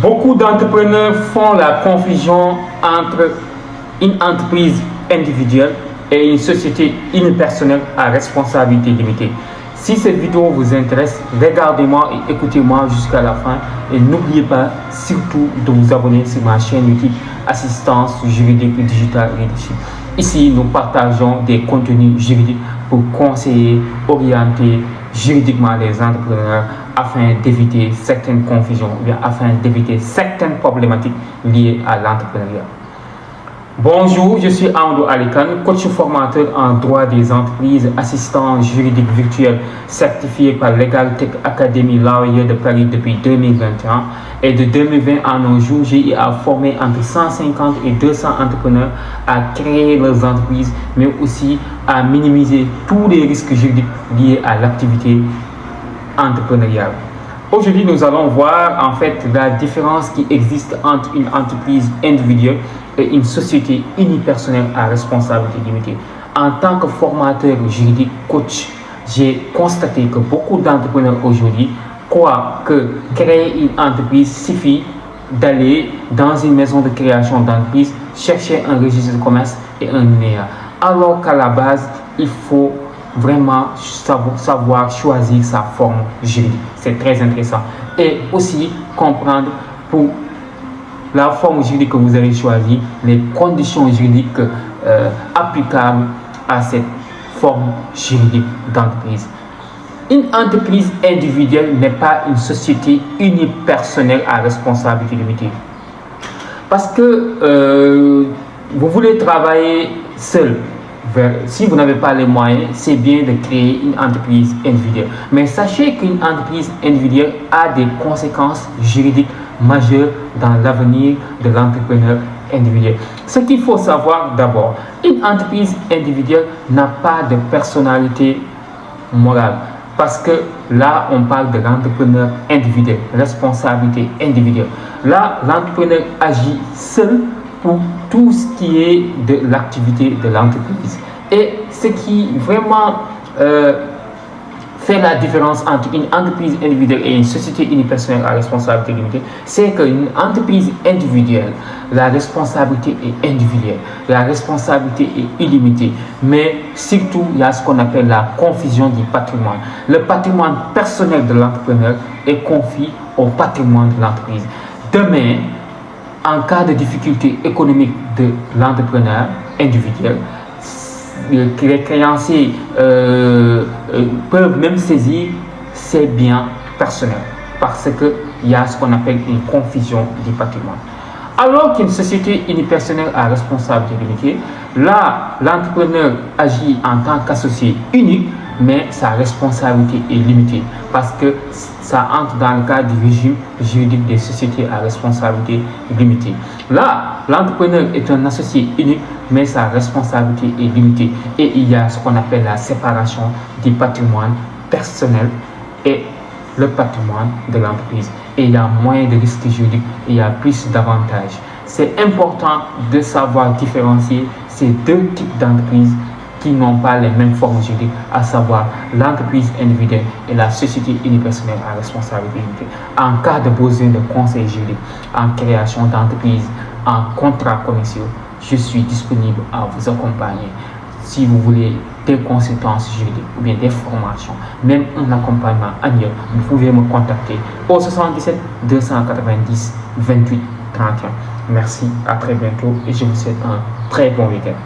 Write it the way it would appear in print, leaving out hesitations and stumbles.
Beaucoup d'entrepreneurs font la confusion entre une entreprise individuelle et une société unipersonnelle à responsabilité limitée. Si cette vidéo vous intéresse, regardez-moi et écoutez-moi jusqu'à la fin. Et n'oubliez pas surtout de vous abonner sur ma chaîne YouTube Assistance Juridique Digital Leadership. Ici, nous partageons des contenus juridiques pour conseiller, orienter juridiquement les entrepreneurs afin d'éviter certaines confusions ou bien afin d'éviter certaines problématiques liées à l'entrepreneuriat. Bonjour, je suis Amadou Alikan, coach formateur en droit des entreprises, assistant juridique virtuel certifié par Legal Tech Academy Lawyer de Paris depuis 2021. Et de 2020 à nos jours, j'ai formé entre 150 et 200 entrepreneurs à créer leurs entreprises, mais aussi à minimiser tous les risques juridiques liés à l'activité entrepreneuriale. Aujourd'hui, nous allons voir en fait la différence qui existe entre une entreprise individuelle et une société unipersonnelle à responsabilité limitée. En tant que formateur juridique coach, j'ai constaté que beaucoup d'entrepreneurs aujourd'hui croient que créer une entreprise suffit d'aller dans une maison de création d'entreprise, chercher un registre de commerce et un NEA. Alors qu'à la base, il faut vraiment savoir choisir sa forme juridique. C'est très intéressant. Et aussi comprendre pour la forme juridique que vous avez choisie, les conditions juridiques applicables à cette forme juridique d'entreprise. Une entreprise individuelle n'est pas une société unipersonnelle à responsabilité limitée. Parce que vous voulez travailler seul. Si vous n'avez pas les moyens, c'est bien de créer une entreprise individuelle. Mais sachez qu'une entreprise individuelle a des conséquences juridiques majeures dans l'avenir de l'entrepreneur individuel. Ce qu'il faut savoir d'abord, une entreprise individuelle n'a pas de personnalité morale. Parce que là, on parle de l'entrepreneur individuel, responsabilité individuelle. Là, l'entrepreneur agit seul pour tout ce qui est de l'activité de l'entreprise. Et ce qui vraiment fait la différence entre une entreprise individuelle et une société unipersonnelle à responsabilité limitée, c'est qu'une entreprise individuelle, la responsabilité est individuelle, la responsabilité est illimitée, mais surtout il y a ce qu'on appelle la confusion du patrimoine. Le patrimoine personnel de l'entrepreneur est confié au patrimoine de l'entreprise. Demain, en cas de difficulté économique de l'entrepreneur individuel, les créanciers peuvent même saisir ses biens personnels parce qu'il y a ce qu'on appelle une confusion du patrimoine. Alors qu'une société unipersonnelle à responsabilité limitée, là, l'entrepreneur agit en tant qu'associé unique, mais sa responsabilité est limitée parce que ça entre dans le cadre du régime juridique des sociétés à responsabilité limitée. Là, l'entrepreneur est un associé unique, mais sa responsabilité est limitée. Et il y a ce qu'on appelle la séparation du patrimoine personnel et le patrimoine de l'entreprise. Et il y a moins de risques juridiques, et il y a plus d'avantages. C'est important de savoir différencier ces deux types d'entreprises qui n'ont pas les mêmes formes juridiques, à savoir l'entreprise individuelle et la société unipersonnelle à responsabilité limitée. En cas de besoin de conseil juridique, en création d'entreprise, en contrats commerciaux, je suis disponible à vous accompagner. Si vous voulez des conséquences juridiques ou bien des formations, même un accompagnement annuel, vous pouvez me contacter au 77 290 28 31. Merci, à très bientôt et je vous souhaite un très bon week-end.